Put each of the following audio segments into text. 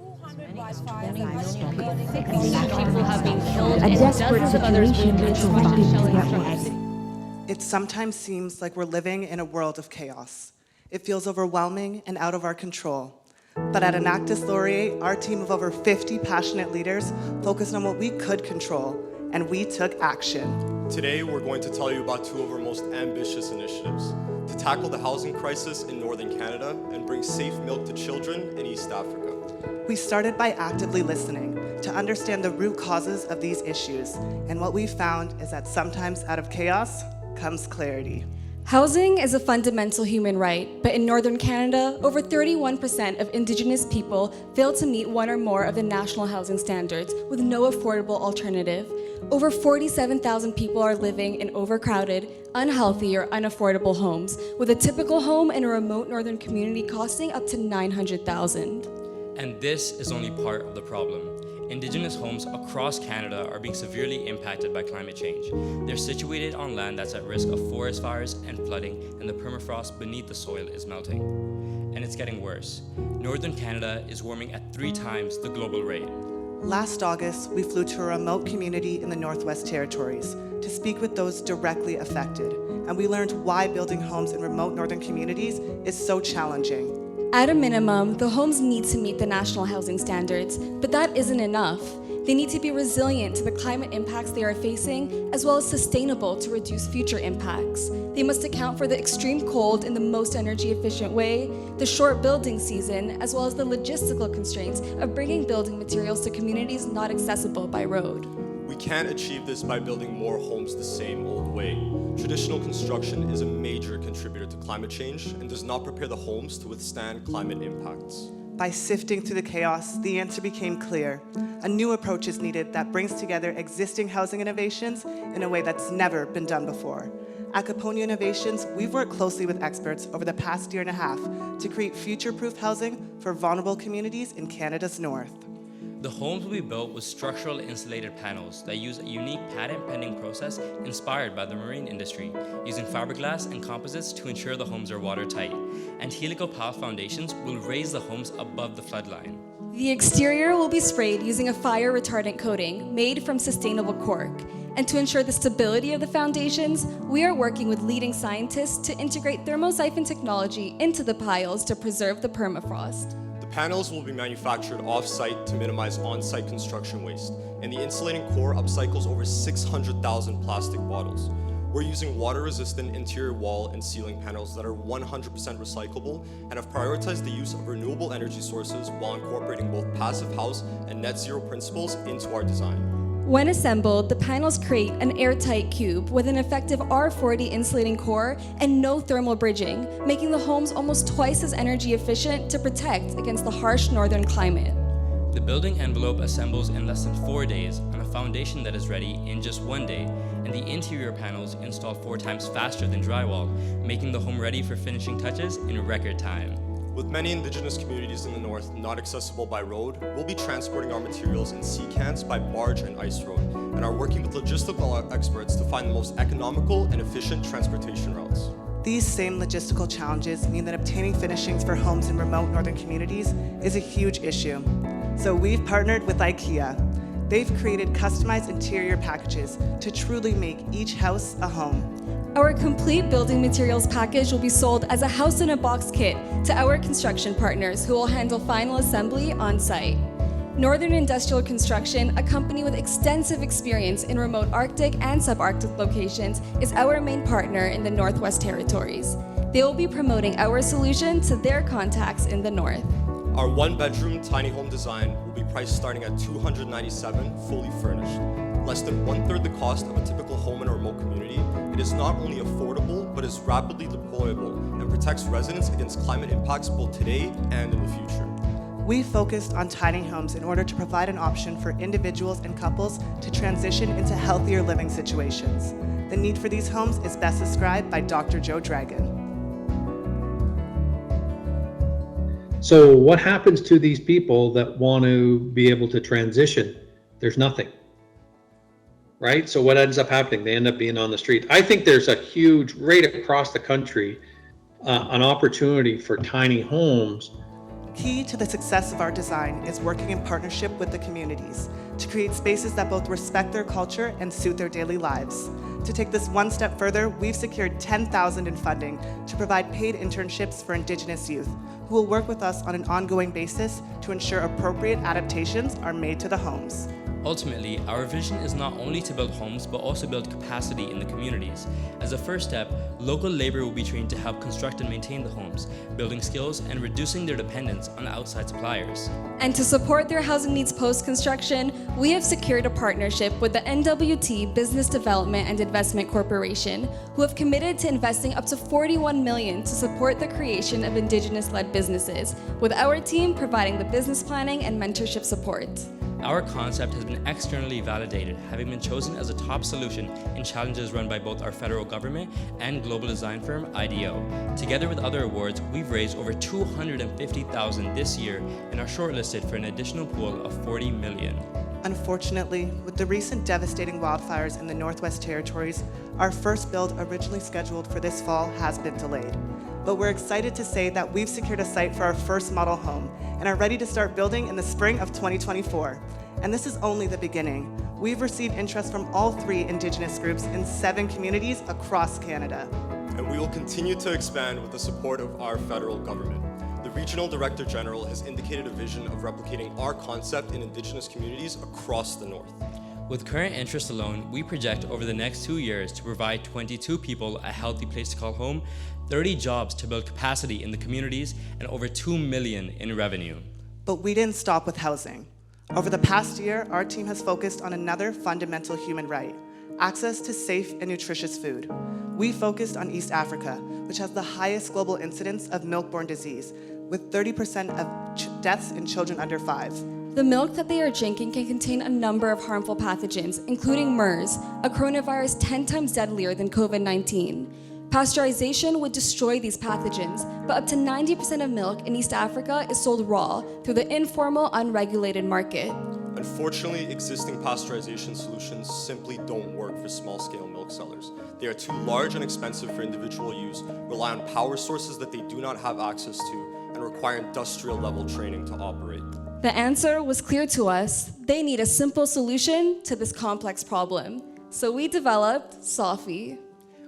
People have been killed A and desperate dozens of others situation wounded. is expected to get worse. It sometimes seems like we're living in a world of chaos. It feels overwhelming and out of our control. But at Enactus Laurier, our team of over 50 passionate leaders focused on what we could control, and we took action. Today, we're going to tell you about two of our most ambitious initiatives to tackle the housing crisis in Northern Canada and bring safe milk to children in East Africa. We started by actively listening to understand the root causes of these issues, and what we found is that sometimes out of chaos comes clarity. Housing is a fundamental human right, but in Northern Canada, over 31% of Indigenous people fail to meet one or more of the national housing standards with no affordable alternative. Over 47,000 people are living in overcrowded, unhealthy, or unaffordable homes, with a typical home in a remote northern community costing up to $900,000. And this is only part of the problem. Indigenous homes across Canada are being severely impacted by climate change. They're situated on land that's at risk of forest fires and flooding, and the permafrost beneath the soil is melting. And it's getting worse. Northern Canada is warming at 3 times the global rate. Last August, we flew to a remote community in the Northwest Territories to speak with those directly affected, and we learned why building homes in remote northern communities is so challenging. At a minimum, the homes need to meet the national housing standards, but that isn't enough. They need to be resilient to the climate impacts they are facing, as well as sustainable to reduce future impacts. They must account for the extreme cold in the most energy efficient way, the short building season, as well as the logistical constraints of bringing building materials to communities not accessible by road. We can't achieve this by building more homes the same old way. Traditional construction is a major contributor to climate change and does not prepare the homes to withstand climate impacts. By sifting through the chaos, the answer became clear. A new approach is needed that brings together existing housing innovations in a way that's never been done before. At Caponia Innovations, we've worked closely with experts over the past year and a half to create future-proof housing for vulnerable communities in Canada's north. The homes will be built with structural insulated panels that use a unique patent-pending process inspired by the marine industry, using fiberglass and composites to ensure the homes are watertight. And helical pile foundations will raise the homes above the floodline. The exterior will be sprayed using a fire-retardant coating made from sustainable cork. And to ensure the stability of the foundations, we are working with leading scientists to integrate thermosiphon technology into the piles to preserve the permafrost. Panels will be manufactured off-site to minimize on-site construction waste, and the insulating core upcycles over 600,000 plastic bottles. We're using water-resistant interior wall and ceiling panels that are 100% recyclable and have prioritized the use of renewable energy sources while incorporating both passive house and net zero principles into our design. When assembled, the panels create an airtight cube with an effective R40 insulating core and no thermal bridging, making the homes almost twice as energy efficient to protect against the harsh northern climate. The building envelope assembles in less than 4 days on a foundation that is ready in just 1 day, and the interior panels install 4 times faster than drywall, making the home ready for finishing touches in record time. With many Indigenous communities in the north not accessible by road, we'll be transporting our materials in sea cans by barge and ice road, and are working with logistical experts to find the most economical and efficient transportation routes. These same logistical challenges mean that obtaining finishings for homes in remote northern communities is a huge issue. So we've partnered with IKEA. They've created customized interior packages to truly make each house a home. Our complete building materials package will be sold as a house-in-a-box kit to our construction partners who will handle final assembly on site. Northern Industrial Construction, a company with extensive experience in remote Arctic and subarctic locations, is our main partner in the Northwest Territories. They will be promoting our solution to their contacts in the north. Our 1-bedroom tiny home design will be priced starting at $297, fully furnished. Less than 1/3 the cost of a typical home in a remote community, it is not only affordable, but is rapidly deployable and protects residents against climate impacts both today and in the future. We focused on tiny homes in order to provide an option for individuals and couples to transition into healthier living situations. The need for these homes is best described by Dr. Joe Dragon. So what happens to these people that want to be able to transition? There's nothing, right? So what ends up happening? They end up being on the street. I think there's a huge, right across the country, an opportunity for tiny homes Key to the success of our design is working in partnership with the communities to create spaces that both respect their culture and suit their daily lives. To take this one step further, we've secured $10,000 in funding to provide paid internships for Indigenous youth, who will work with us on an ongoing basis to ensure appropriate adaptations are made to the homes. Ultimately, our vision is not only to build homes, but also build capacity in the communities. As a first step, local labor will be trained to help construct and maintain the homes, building skills and reducing their dependence on outside suppliers. And to support their housing needs post-construction, we have secured a partnership with the NWT Business Development and Investment Corporation, who have committed to investing up to $41 million to support the creation of Indigenous-led businesses, with our team providing the business planning and mentorship support. Our concept has been externally validated, having been chosen as a top solution in challenges run by both our federal government and global design firm IDEO. Together with other awards, we've raised over $250,000 this year and are shortlisted for an additional pool of $40 million. Unfortunately, with the recent devastating wildfires in the Northwest Territories, our first build originally scheduled for this fall has been delayed. But we're excited to say that we've secured a site for our first model home and are ready to start building in the spring of 2024. And this is only the beginning. We've received interest from all 3 Indigenous groups in 7 communities across Canada. And we will continue to expand with the support of our federal government. The Regional Director General has indicated a vision of replicating our concept in Indigenous communities across the North. With current interest alone, we project over the next 2 years to provide 22 people a healthy place to call home, 30 jobs to build capacity in the communities, and over $2 million in revenue. But we didn't stop with housing. Over the past year, our team has focused on another fundamental human right: access to safe and nutritious food. We focused on East Africa, which has the highest global incidence of milk-borne disease, with 30% of deaths in children under 5. The milk that they are drinking can contain a number of harmful pathogens, including MERS, a coronavirus 10 times deadlier than COVID-19. Pasteurization would destroy these pathogens, but up to 90% of milk in East Africa is sold raw through the informal, unregulated market. Unfortunately, existing pasteurization solutions simply don't work for small-scale milk sellers. They are too large and expensive for individual use, rely on power sources that they do not have access to, and require industrial-level training to operate. The answer was clear to us. They need a simple solution to this complex problem. So we developed Sophie.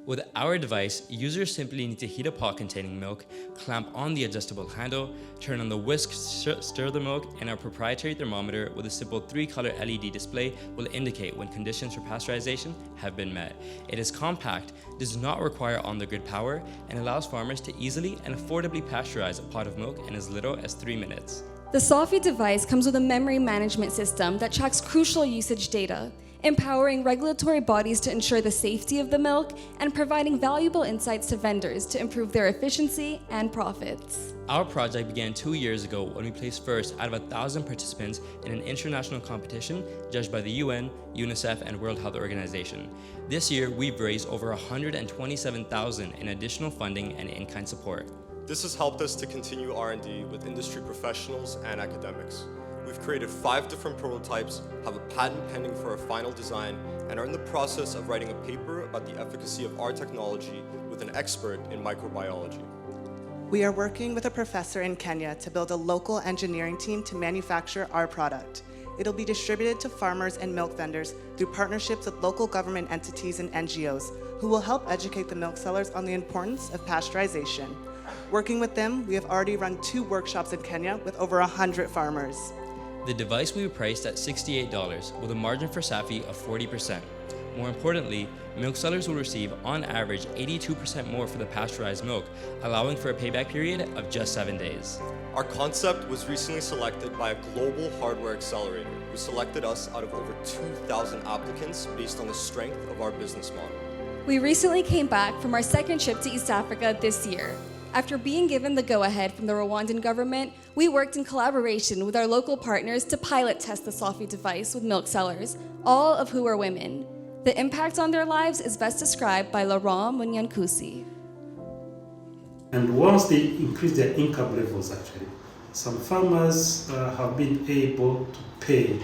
With our device, users simply need to heat a pot containing milk, clamp on the adjustable handle, turn on the whisk, stir the milk, and our proprietary thermometer with a simple 3-color LED display will indicate when conditions for pasteurization have been met. It is compact, does not require on-the-grid power, and allows farmers to easily and affordably pasteurize a pot of milk in as little as 3 minutes. The Sophie device comes with a memory management system that tracks crucial usage data, empowering regulatory bodies to ensure the safety of the milk and providing valuable insights to vendors to improve their efficiency and profits. Our project began 2 years ago when we placed first out of 1,000 participants in an international competition judged by the UN, UNICEF, and World Health Organization. This year, we've raised over $127,000 in additional funding and in-kind support. This has helped us to continue R&D with industry professionals and academics. We've created 5 different prototypes, have a patent pending for our final design, and are in the process of writing a paper about the efficacy of our technology with an expert in microbiology. We are working with a professor in Kenya to build a local engineering team to manufacture our product. It'll be distributed to farmers and milk vendors through partnerships with local government entities and NGOs, who will help educate the milk sellers on the importance of pasteurization. Working with them, we have already run 2 workshops in Kenya with over 100 farmers. The device will be priced at $68 with a margin for Safi of 40%. More importantly, milk sellers will receive on average 82% more for the pasteurized milk, allowing for a payback period of just 7 days. Our concept was recently selected by a global hardware accelerator who selected us out of over 2,000 applicants based on the strength of our business model. We recently came back from our second trip to East Africa this year. After being given the go-ahead from the Rwandan government, we worked in collaboration with our local partners to pilot test the Sophie device with milk sellers, all of who are women. The impact on their lives is best described by Laurent Munyankusi. And once they increase their income levels, actually, some farmers have been able to pay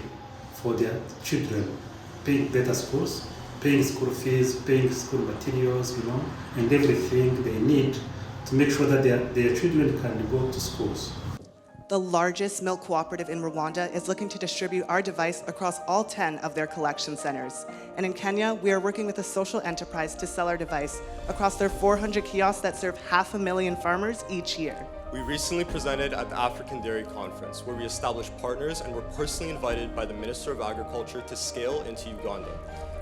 for their children, paying better schools, paying school fees, paying school materials, and everything they need to make sure that their children can go to schools. The largest milk cooperative in Rwanda is looking to distribute our device across all 10 of their collection centers. And in Kenya, we are working with a social enterprise to sell our device across their 400 kiosks that serve 500,000 farmers each year. We recently presented at the African Dairy Conference, where we established partners and were personally invited by the Minister of Agriculture to scale into Uganda.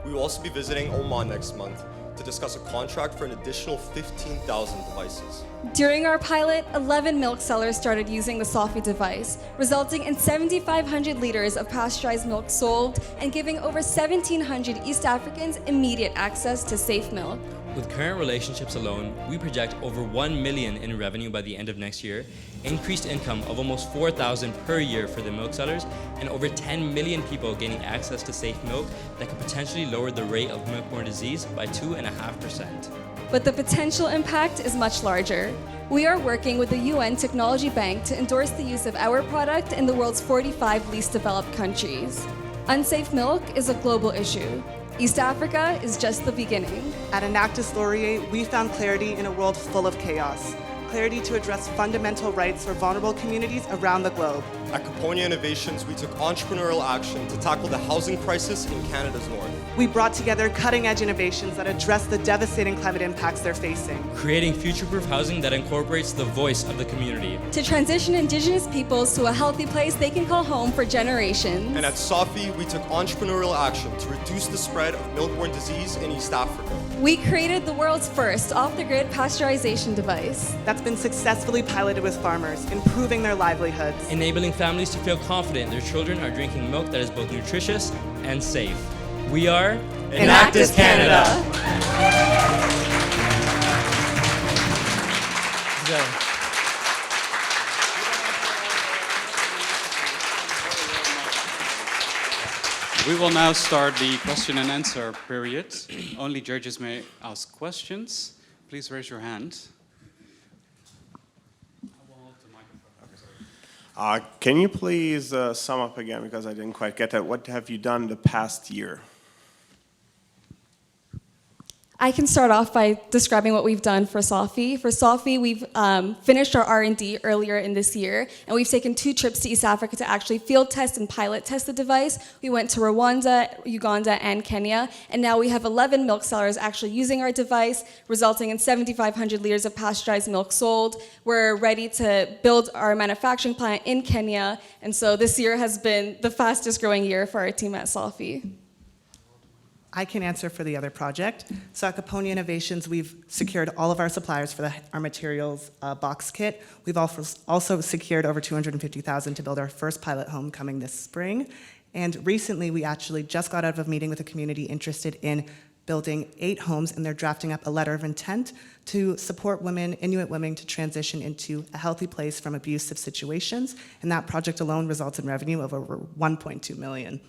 We will also be visiting Oman next month to discuss a contract for an additional 15,000 devices. During our pilot, 11 milk sellers started using the Sophie device, resulting in 7,500 liters of pasteurized milk sold and giving over 1,700 East Africans immediate access to safe milk. With current relationships alone, we project over 1 million in revenue by the end of next year, increased income of almost 4,000 per year for the milk sellers, and over 10 million people gaining access to safe milk that could potentially lower the rate of milk-borne disease by 2.5%. But the potential impact is much larger. We are working with the UN Technology Bank to endorse the use of our product in the world's 45 least developed countries. Unsafe milk is a global issue. East Africa is just the beginning. At Enactus Laurier, we found clarity in a world full of chaos. Clarity to address fundamental rights for vulnerable communities around the globe. At Caponia Innovations, we took entrepreneurial action to tackle the housing crisis in Canada's north. We brought together cutting-edge innovations that address the devastating climate impacts they're facing. Creating future-proof housing that incorporates the voice of the community. To transition Indigenous peoples to a healthy place they can call home for generations. And at Sophie, we took entrepreneurial action to reduce the spread of milk-borne disease in East Africa. We created the world's first off-the-grid pasteurization device That's been successfully piloted with farmers, improving their livelihoods. Enabling families to feel confident their children are drinking milk that is both nutritious and safe. We are Enactus Canada. We will now start the question and answer period. Only judges may ask questions. Please raise your hand. Can you please sum up again, because I didn't quite get that. What have you done the past year? I can start off by describing what we've done for Sophie. For Sophie, we've finished our R&D earlier in this year, and we've taken 2 trips to East Africa to actually field test and pilot test the device. We went to Rwanda, Uganda, and Kenya, and now we have 11 milk sellers actually using our device, resulting in 7,500 liters of pasteurized milk sold. We're ready to build our manufacturing plant in Kenya, and so this year has been the fastest growing year for our team at Sophie. I can answer for the other project. So at Caponia Innovations, we've secured all of our suppliers for our materials box kit. We've also secured over $250,000 to build our first pilot home coming this spring. And recently, we actually just got out of a meeting with a community interested in building 8 homes, and they're drafting up a letter of intent to support women, Inuit women, to transition into a healthy place from abusive situations. And that project alone results in revenue of over $1.2 million.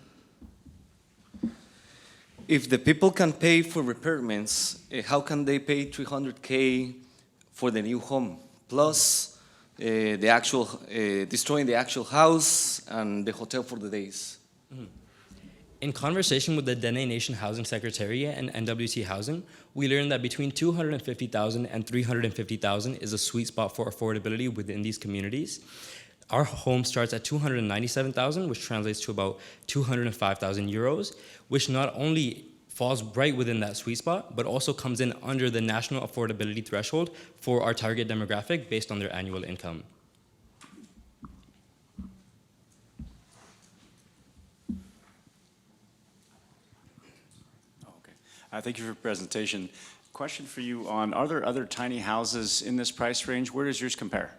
If the people can pay for repairments, how can they pay $300K for the new home? Plus the actual, destroying the actual house and the hotel for the days. In conversation with the Dene Nation Housing Secretariat and NWC Housing, we learned that between $250,000 and $350,000 is a sweet spot for affordability within these communities. Our home starts at $297,000, which translates to about 205,000 euros, which not only falls right within that sweet spot, but also comes in under the national affordability threshold for our target demographic based on their annual income. Okay. Thank you for your presentation. Question for you on, are there other tiny houses in this price range? Where does yours compare?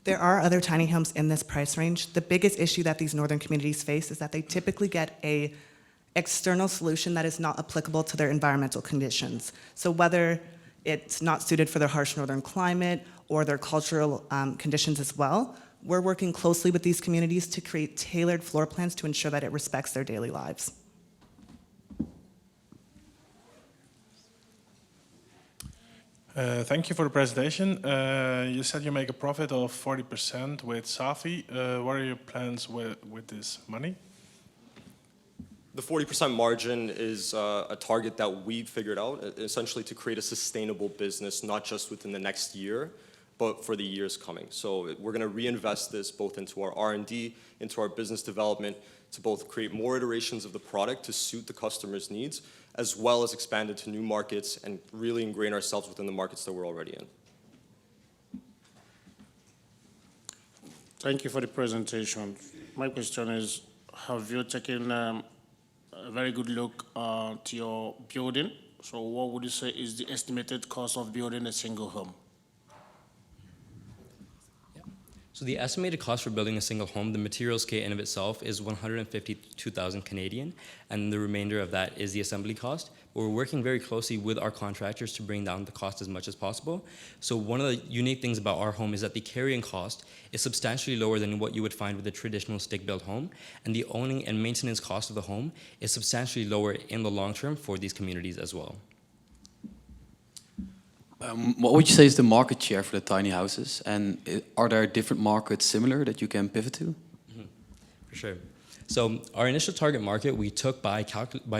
There are other tiny homes in this price range. The biggest issue that these northern communities face is that they typically get an external solution that is not applicable to their environmental conditions. So whether it's not suited for their harsh northern climate or their cultural conditions as well, we're working closely with these communities to create tailored floor plans to ensure that it respects their daily lives. Thank you for the presentation. You said you make a profit of 40% with Sophie. What are your plans with this money? The 40% margin is a target that we figured out, essentially to create a sustainable business, not just within the next year, but for the years coming. So we're going to reinvest this both into our R&D, into our business development, to both create more iterations of the product to suit the customer's needs, as well as expand into new markets and really ingrain ourselves within the markets that we're already in. Thank you for the presentation. My question is, have you taken a very good look at your building? So what would you say is the estimated cost of building a single home? So the estimated cost for building a single home, the materials kit in of itself is 152,000 Canadian, and the remainder of that is the assembly cost. But we're working very closely with our contractors to bring down the cost as much as possible. So one of the unique things about our home is that the carrying cost is substantially lower than what you would find with a traditional stick-built home, and the owning and maintenance cost of the home is substantially lower in the long term for these communities as well. What would you say is the market share for the tiny houses? And are there different markets similar that you can pivot to? For sure. So our initial target market we took by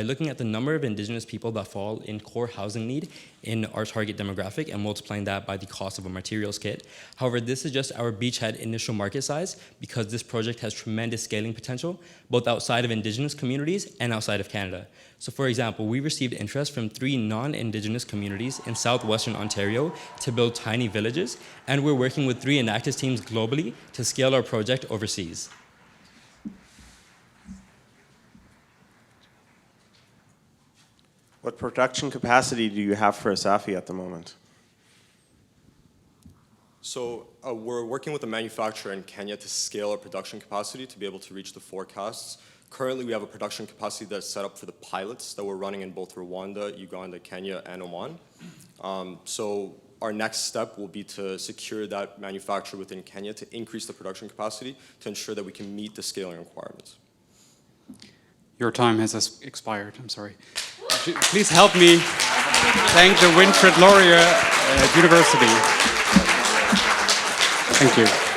looking at the number of Indigenous people that fall in core housing need in our target demographic and multiplying that by the cost of a materials kit. However, this is just our beachhead initial market size because this project has tremendous scaling potential, both outside of Indigenous communities and outside of Canada. So for example, we received interest from 3 non-Indigenous communities in southwestern Ontario to build tiny villages, and we're working with 3 Enactus teams globally to scale our project overseas. What production capacity do you have for Asafi at the moment? So we're working with a manufacturer in Kenya to scale our production capacity to be able to reach the forecasts. Currently, we have a production capacity that's set up for the pilots that we're running in both Rwanda, Uganda, Kenya, and Oman. So our next step will be to secure that manufacturer within Kenya to increase the production capacity to ensure that we can meet the scaling requirements. Your time has expired, I'm sorry. Please help me thank the Winfred Laurier University. Thank you.